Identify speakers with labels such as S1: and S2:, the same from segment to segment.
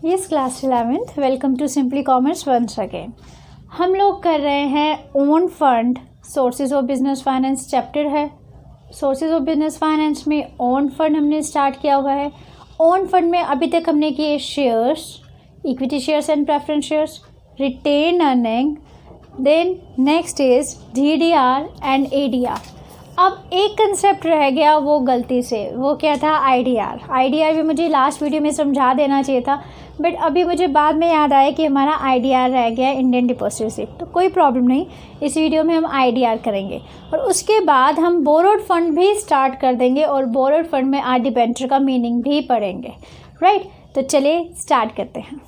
S1: Yes class 11th welcome to Simply Commerce once again. हम लोग कर रहे हैं own fund sources of business finance chapter है। सोर्सेज ऑफ बिजनेस फाइनेंस में ओन फंड हमने स्टार्ट किया हुआ है। ओन फंड में अभी तक हमने किए shares, equity shares and preference shares, retain earning, then next is DDR and ADR। अब एक कंसेप्ट रह गया वो गलती से, वो क्या था IDR भी मुझे लास्ट वीडियो में समझा देना चाहिए था, बट अभी मुझे बाद में याद आया कि हमारा IDR रह गया इंडियन डिपॉजिट रिसीप्ट। तो कोई प्रॉब्लम नहीं, इस वीडियो में हम IDR करेंगे और उसके बाद हम बोरोड फंड भी स्टार्ट कर देंगे और बोरोड फंड में डिबेंचर का मीनिंग भी पढ़ेंगे, राइट। तो चलिए स्टार्ट करते हैं।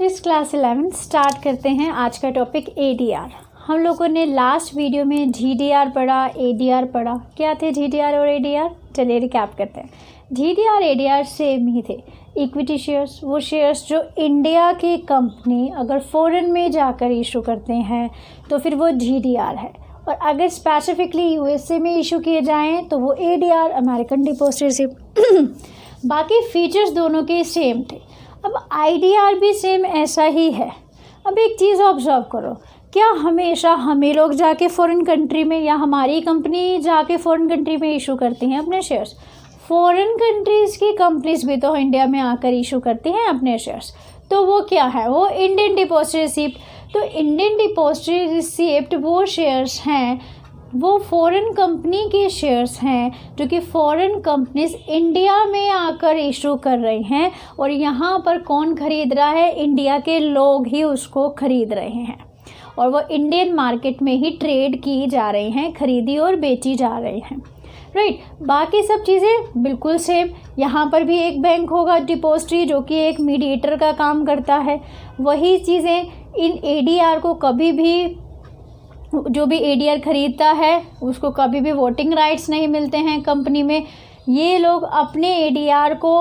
S1: इस क्लास 11 स्टार्ट करते हैं। आज का टॉपिक ADR। हम लोगों ने लास्ट वीडियो में GDR पढ़ा, ADR पढ़ा। क्या थे GDR और ADR? चलिए रिकैप करते हैं। GDR ADR सेम ही थे। इक्विटी शेयर्स, वो शेयर्स जो इंडिया की कंपनी अगर फॉरेन में जाकर इशू करते हैं तो फिर वो GDR है, और अगर स्पेसिफिकली USA में इशू किए जाएँ तो वो ADR, अमेरिकन डिपॉजिट रिसीप्ट। बाकी फीचर्स दोनों के सेम थे। अब IDR भी सेम ऐसा ही है। अब एक चीज़ ऑब्जर्व करो, क्या हमेशा हमें लोग जाके फॉरेन कंट्री में या हमारी कंपनी जाके फॉरेन कंट्री में इशू करती हैं अपने शेयर्स? फॉरेन कंट्रीज़ की कंपनीज भी तो इंडिया में आकर इशू करती हैं अपने शेयर्स। तो वो क्या है? वो इंडियन डिपॉजिट रिसीप्ट। तो इंडियन डिपॉजिट रिसीप्ट वो शेयर्स हैं, वो फॉरेन कंपनी के शेयर्स हैं जो कि फॉरेन कंपनीज इंडिया में आकर इशू कर रही हैं, और यहाँ पर कौन खरीद रहा है? इंडिया के लोग ही उसको खरीद रहे हैं, और वो इंडियन मार्केट में ही ट्रेड की जा रही हैं, खरीदी और बेची जा रही हैं, राइट। बाकी सब चीज़ें बिल्कुल सेम। यहाँ पर भी एक बैंक होगा डिपॉजिटरी जो कि एक मीडिएटर का काम करता है। वही चीज़ें इन ADR को कभी भी, जो भी ADR खरीदता है उसको कभी भी वोटिंग राइट्स नहीं मिलते हैं कंपनी में। ये लोग अपने ADR को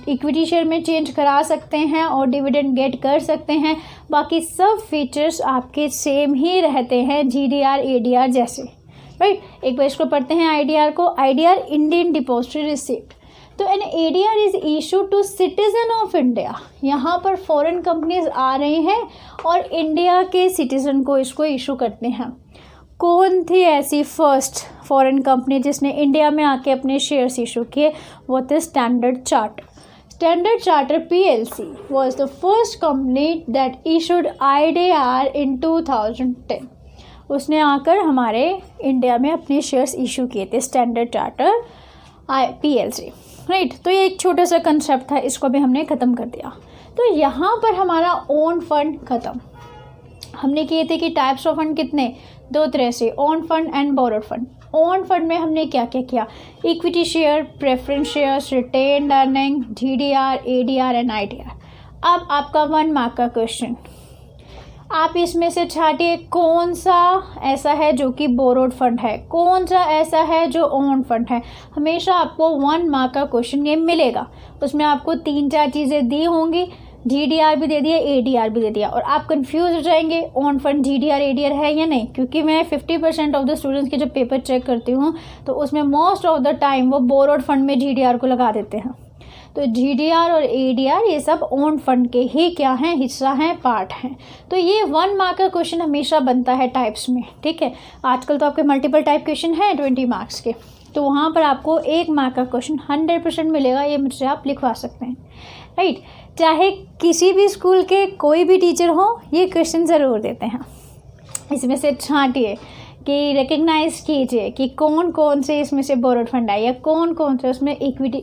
S1: इक्विटी शेयर में चेंज करा सकते हैं और डिविडेंड गेट कर सकते हैं। बाकी सब फीचर्स आपके सेम ही रहते हैं GDR ADR जैसे, राइट। एक बार इसको पढ़ते हैं IDR को। IDR Indian depository receipt. तो an ADR is issue to citizen of India. यहाँ पर फॉरेन कंपनीज आ रही हैं और इंडिया के सिटीजन को इसको इशू करते हैं। कौन थी ऐसी फर्स्ट फॉरेन कंपनी जिसने इंडिया में आके अपने शेयर्स इशू किए? वो थे standard charter. Standard charter PLC was the first company that issued IDR इन 2010। उसने आकर हमारे इंडिया में अपने शेयर्स इशू किए थे, स्टैंडर्ड चार्टर PLC, राइट। तो ये एक छोटा सा कंसेप्ट था, इसको भी हमने ख़त्म कर दिया। तो यहाँ पर हमारा ओन फंड ख़त्म। हमने किए थे कि टाइप्स ऑफ फंड कितने? दो तरह से, own fund and borrowed fund. Own fund में हमने क्या क्या किया? Equity share, preference shares, retain earning, GDR, ADR and IDR। अब आपका 1 मार्क का क्वेश्चन, आप इसमें से छाटिए कौन सा ऐसा है जो कि बोरोड फंड है, कौन सा ऐसा है जो ओन फंड है। हमेशा आपको 1 मार्क का क्वेश्चन ये मिलेगा। उसमें आपको 3-4 चीज़ें दी होंगी, GDR भी दे दिया, ADR भी दे दिया, और आप कंफ्यूज हो जाएंगे ओन फंड GDR ADR है या नहीं। क्योंकि मैं 50% ऑफ द स्टूडेंट्स के जब पेपर चेक करती हूँ तो उसमें मोस्ट ऑफ द टाइम वो बोरोड फंड में GDR को लगा देते हैं। तो GDR और ADR ये सब ओन फंड के ही क्या हैं? हिस्सा हैं, पार्ट हैं। तो ये 1 मार्क का क्वेश्चन हमेशा बनता है टाइप्स में, ठीक है। आजकल तो आपके मल्टीपल टाइप क्वेश्चन हैं 20 मार्क्स के, तो वहाँ पर आपको 1 मार्क का क्वेश्चन 100% मिलेगा। ये मुझसे आप लिखवा सकते हैं, राइट। चाहे किसी भी स्कूल के कोई भी टीचर हो, ये क्वेश्चन ज़रूर देते हैं। इसमें से छांटिए कि रिकग्नाइज कीजिए कि कौन कौन से इसमें से बोरोड फंड है या कौन कौन से उसमें इक्विटी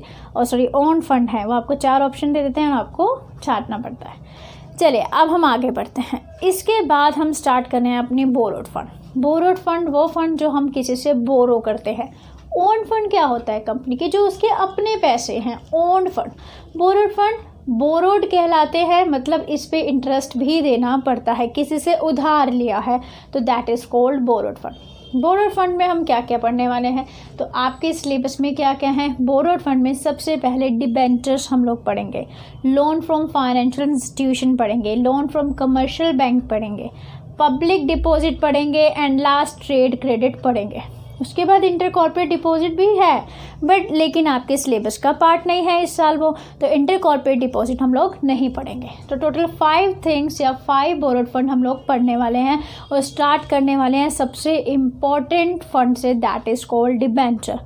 S1: ओन फंड है। वो आपको 4 ऑप्शन दे देते हैं और आपको छांटना पड़ता है। चलिए अब हम आगे बढ़ते हैं। इसके बाद हम स्टार्ट करने हैं अपनी बोरोड फंड। बोरोड फंड वो फंड जो हम किसी से बोरो करते हैं। ओन फंड क्या होता है? कंपनी के जो उसके अपने पैसे हैं, own fund. Borrowed fund borrowed कहलाते हैं, मतलब इस पे इंटरेस्ट भी देना पड़ता है, किसी से उधार लिया है, तो that is called borrowed fund. Borrowed fund में हम क्या क्या पढ़ने वाले हैं? तो आपके सिलेबस में क्या क्या है? बोरोड फंड में सबसे पहले डिबेंचर्स हम लोग पढ़ेंगे, लोन फ्रॉम फाइनेंशियल इंस्टीट्यूशन पढ़ेंगे, लोन फ्रॉम कमर्शियल बैंक पढ़ेंगे, पब्लिक डिपॉजिट पढ़ेंगे, एंड लास्ट ट्रेड क्रेडिट पढ़ेंगे। उसके बाद इंटर कॉर्पोरेट डिपॉजिट भी है, बट लेकिन आपके सिलेबस का पार्ट नहीं है इस साल वो, तो इंटर कॉर्पोरेट डिपॉजिट हम लोग नहीं पढ़ेंगे। तो टोटल 5 थिंग्स या 5 बोरोड फंड हम लोग पढ़ने वाले हैं और स्टार्ट करने वाले हैं सबसे इम्पॉर्टेंट फंड से, that is called debenture.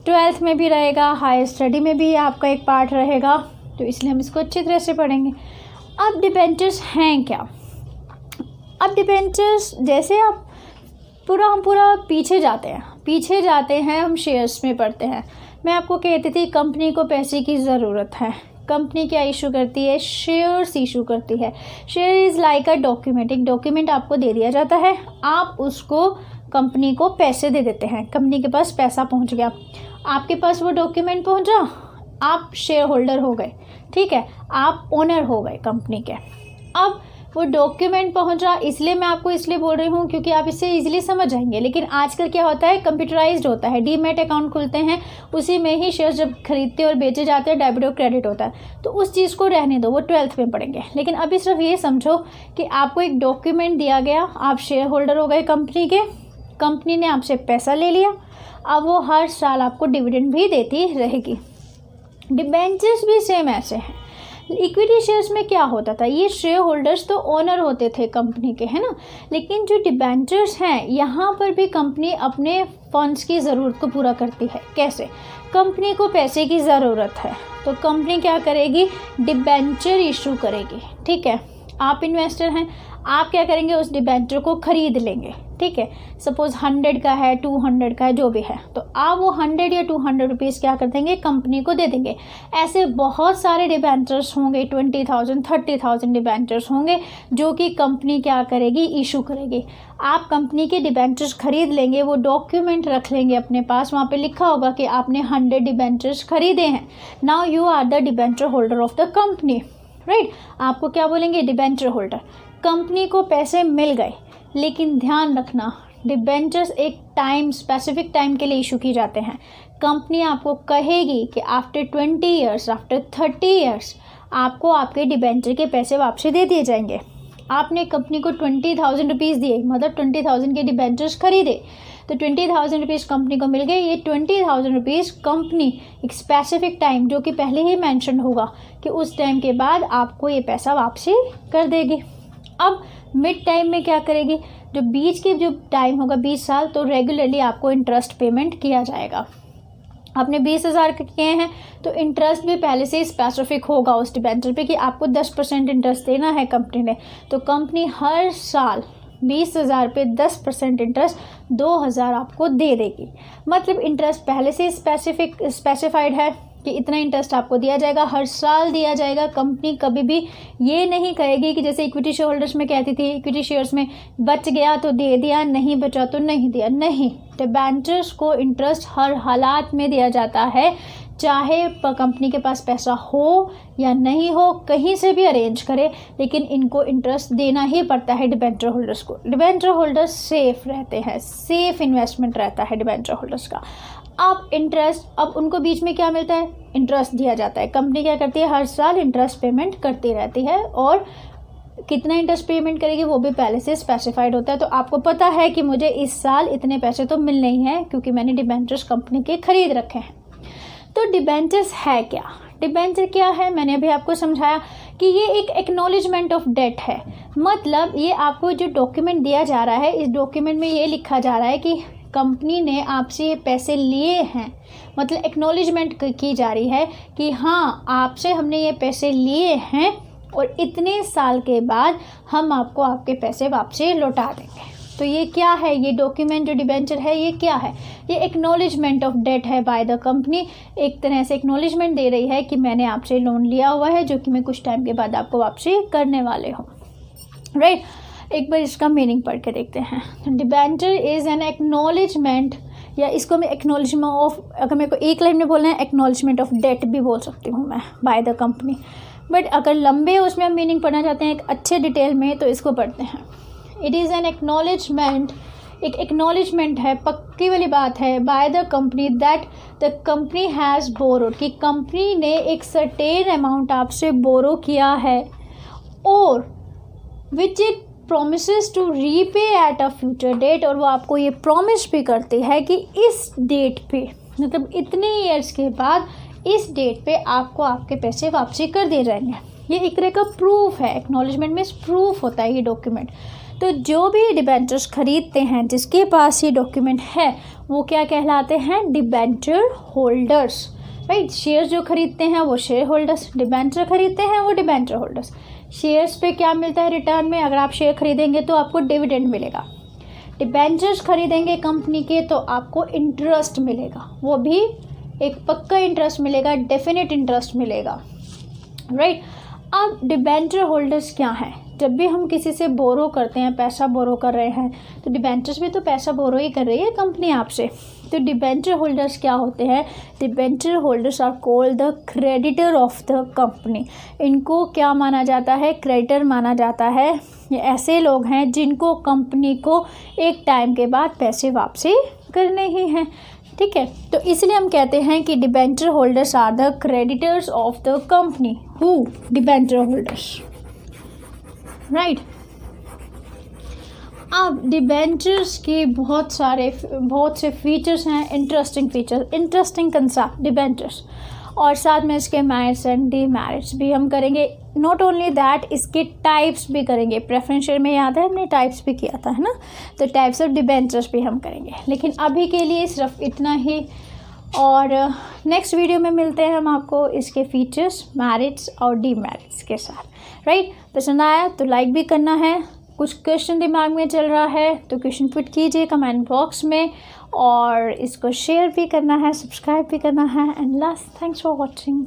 S1: 12th में भी रहेगा, हायर स्टडी में भी आपका एक पार्ट रहेगा, तो इसलिए हम इसको अच्छी तरह से पढ़ेंगे। अब डिबेंचर्स हैं क्या? अब डिबेंचर्स जैसे आप हम पूरा पीछे जाते हैं हम शेयर्स में पढ़ते हैं। मैं आपको कहती थी कंपनी को पैसे की ज़रूरत है। कंपनी क्या इशू करती है? शेयर्स इशू करती है। Share is like a document, एक डॉक्यूमेंट आपको दे दिया जाता है, आप उसको कंपनी को पैसे दे देते हैं, कंपनी के पास पैसा पहुंच गया, आपके पास वो डॉक्यूमेंट पहुंचा, आप शेयर होल्डर हो गए, ठीक है, आप ओनर हो गए कंपनी के। अब वो डॉक्यूमेंट पहुंचा, इसलिए मैं आपको इसलिए बोल रही हूँ क्योंकि आप इससे इजीली समझ जाएंगे। लेकिन आजकल क्या होता है, कंप्यूटराइज्ड होता है, डीमैट अकाउंट खुलते हैं, उसी में ही शेयर जब खरीदते और बेचे जाते हैं डेबिट और क्रेडिट होता है, तो उस चीज़ को रहने दो, वो 12th में पढ़ेंगे। लेकिन अभी सिर्फ ये समझो कि आपको एक डॉक्यूमेंट दिया गया, आप शेयर होल्डर हो गए कंपनी के, कंपनी ने आपसे पैसा ले लिया, अब वो हर साल आपको डिविडेंड भी देती रहेगी। डिबेंचर्स भी सेम ऐसे हैं। इक्विटी शेयर्स में क्या होता था, ये शेयर होल्डर्स तो ओनर होते थे कंपनी के, है ना, लेकिन जो डिबेंचर्स हैं यहाँ पर भी कंपनी अपने फंड्स की ज़रूरत को पूरा करती है। कैसे? कंपनी को पैसे की ज़रूरत है तो कंपनी क्या करेगी, डिबेंचर इशू करेगी, ठीक है। आप इन्वेस्टर हैं, आप क्या करेंगे, उस डिबेंचर को खरीद लेंगे, ठीक है। सपोज 100 का है, 200 का है, जो भी है, तो आप वो 100 या 200 रुपीज़ क्या कर देंगे, कंपनी को दे देंगे। ऐसे बहुत सारे डिबेंचर्स होंगे, 20,000 30,000 डिबेंचर्स होंगे जो कि कंपनी क्या करेगी, इशू करेगी। आप कंपनी के डिबेंचर्स खरीद लेंगे, वो डॉक्यूमेंट रख लेंगे अपने पास, वहाँ पे लिखा होगा कि आपने 100 डिबेंचर्स खरीदे हैं। Now you are the debenture holder of the company, right. आपको क्या बोलेंगे, डिबेंचर होल्डर। कंपनी को पैसे मिल गए, लेकिन ध्यान रखना, डिबेंचर्स एक टाइम, स्पेसिफिक टाइम के लिए इशू किए जाते हैं। कंपनी आपको कहेगी कि आफ्टर 20 ईयर्स, आफ्टर 30 ईयर्स आपको आपके डिबेंचर के पैसे वापसी दे दिए जाएंगे। आपने कंपनी को 20,000 रुपीज़ दिए, मतलब 20,000 के डिबेंचर्स खरीदे, तो 20,000 रुपीज़ कंपनी को मिल गए। ये 20,000 रुपीज़ कंपनी एक स्पेसिफिक टाइम, जो कि पहले ही मेंशन होगा कि उस टाइम के बाद आपको ये पैसा वापसी कर देगी। अब मिड टाइम में क्या करेगी, जो बीच के जो टाइम होगा 20 साल, तो रेगुलरली आपको इंटरेस्ट पेमेंट किया जाएगा। आपने 20,000 किए हैं तो इंटरेस्ट भी पहले से ही स्पेसिफिक होगा उस डिबेंचर पे कि आपको 10% इंटरेस्ट देना है कंपनी ने, तो कंपनी हर साल 20,000 पे 10% इंटरेस्ट 2,000 आपको दे देगी। मतलब इंटरेस्ट पहले से स्पेसिफाइड है कि इतना इंटरेस्ट आपको दिया जाएगा, हर साल दिया जाएगा। कंपनी कभी भी ये नहीं कहेगी कि जैसे इक्विटी शेयर होल्डर्स में कहती थी, इक्विटी शेयर्स में बच गया तो दे दिया, नहीं बचा तो नहीं दिया, नहीं। डिबेंचर्स को इंटरेस्ट हर हालात में दिया जाता है, चाहे कंपनी के पास पैसा हो या नहीं हो, कहीं से भी अरेंज करे, लेकिन इनको इंटरेस्ट देना ही पड़ता है डिबेंचर होल्डर्स को। डिबेंचर होल्डर्स सेफ रहते हैं, सेफ इन्वेस्टमेंट रहता है डिबेंचर होल्डर्स का। अब इंटरेस्ट, अब उनको बीच में क्या मिलता है, इंटरेस्ट दिया जाता है। कंपनी क्या करती है, हर साल इंटरेस्ट पेमेंट करती रहती है, और कितना इंटरेस्ट पेमेंट करेगी वो भी पहले से स्पेसिफाइड होता है। तो आपको पता है कि मुझे इस साल इतने पैसे तो मिलने ही हैं, क्योंकि मैंने डिबेंचर्स कंपनी के खरीद रखे हैं। तो डिबेंचर्स है क्या, डिबेंचर क्या है, मैंने अभी आपको समझाया कि ये एक एक्नॉलेजमेंट ऑफ डेट है। मतलब ये आपको जो डॉक्यूमेंट दिया जा रहा है, इस डॉक्यूमेंट में ये लिखा जा रहा है कि कंपनी ने आपसे ये पैसे लिए हैं, मतलब एक्नॉलेजमेंट की जा रही है कि हाँ, आपसे हमने ये पैसे लिए हैं और इतने साल के बाद हम आपको आपके पैसे वापसी लौटा देंगे। तो ये क्या है, ये डॉक्यूमेंट जो डिबेंचर है ये क्या है, ये एक्नॉलेजमेंट ऑफ डेट है बाय द कंपनी। एक तरह से एक्नॉलेजमेंट दे रही है कि मैंने आपसे लोन लिया हुआ है, जो कि मैं कुछ टाइम के बाद आपको वापसी करने वाले हूँ, राइट। एक बार इसका मीनिंग पढ़ के देखते हैं। डिबेंचर इज़ एन एक्नॉलेजमेंट, या इसको मैं एक्नॉलेजमेंट ऑफ, अगर मेरे को एक लाइन में बोलना है एक्नॉलेजमेंट ऑफ डेट भी बोल सकती हूँ मैं, बाय द कंपनी। बट अगर लंबे उसमें हम मीनिंग पढ़ना चाहते हैं एक अच्छे डिटेल में, तो इसको पढ़ते हैं। इट इज़ एन एक्नॉलेजमेंट, एक एक्नॉलेजमेंट है, पक्की वाली बात है, by the company that the company has borrowed, कि कंपनी ने एक सर्टेन अमाउंट आपसे बोरो किया है, और which it promises to repay at a future date, और वो आपको ये प्रॉमिस भी करती है कि इस डेट पे, मतलब इतने ईयर्स के बाद इस डेट पे आपको आपके पैसे वापसी कर दिए जाएंगे। ये एक तरह का प्रूफ है, एक्नॉलेजमेंट में प्रूफ होता है ये डॉक्यूमेंट। तो जो भी डिबेंचर्स खरीदते हैं जिसके पास ये डॉक्यूमेंट है वो क्या कहलाते हैं? Debenture holders, right. शेयर जो खरीदते हैं वो शेयर होल्डर्स, डिबेंचर खरीदते हैं वो डिबेंचर होल्डर्स। शेयर्स पे क्या मिलता है रिटर्न में? अगर आप शेयर खरीदेंगे तो आपको डिविडेंड मिलेगा। डिबेंचर्स खरीदेंगे कंपनी के तो आपको इंटरेस्ट मिलेगा, वो भी एक पक्का इंटरेस्ट मिलेगा, डेफिनेट इंटरेस्ट मिलेगा, राइट। अब डिबेंचर होल्डर्स क्या हैं? जब भी हम किसी से बोरो करते हैं, पैसा बोरो कर रहे हैं, तो डिबेंचर्स भी तो पैसा बोरो ही कर रही है कंपनी आपसे। तो डिबेंचर होल्डर्स क्या होते हैं? Debenture holders are called the creditor of the company. इनको क्या माना जाता है? क्रेडिटर माना जाता है। ये ऐसे लोग हैं जिनको कंपनी को एक टाइम के बाद पैसे वापसी करने ही हैं, ठीक है। तो इसलिए हम कहते हैं कि debenture holders are the creditors of the company. Who? Debenture holders, right. अब डिबेंचर्स के बहुत से फीचर्स हैं, interesting features, interesting concept debentures, और साथ में इसके मेरिट्स एंड डीमेरिट्स भी हम करेंगे। नॉट ओनली दैट, इसके टाइप्स भी करेंगे। प्रेफरेंशियल में याद है हमने टाइप्स भी किया था, है ना, तो टाइप्स ऑफ डिबेंचर्स भी हम करेंगे। लेकिन अभी के लिए सिर्फ इतना ही, और नेक्स्ट वीडियो में मिलते हैं हम आपको इसके फीचर्स, मेरिट्स और डीमेरिट्स के साथ, राइट। पसंद आया तो लाइक भी करना है। कुछ क्वेश्चन दिमाग में चल रहा है तो क्वेश्चन पुट कीजिए कमेंट बॉक्स में, और इसको शेयर भी करना है, सब्सक्राइब भी करना है। And last, thanks for watching.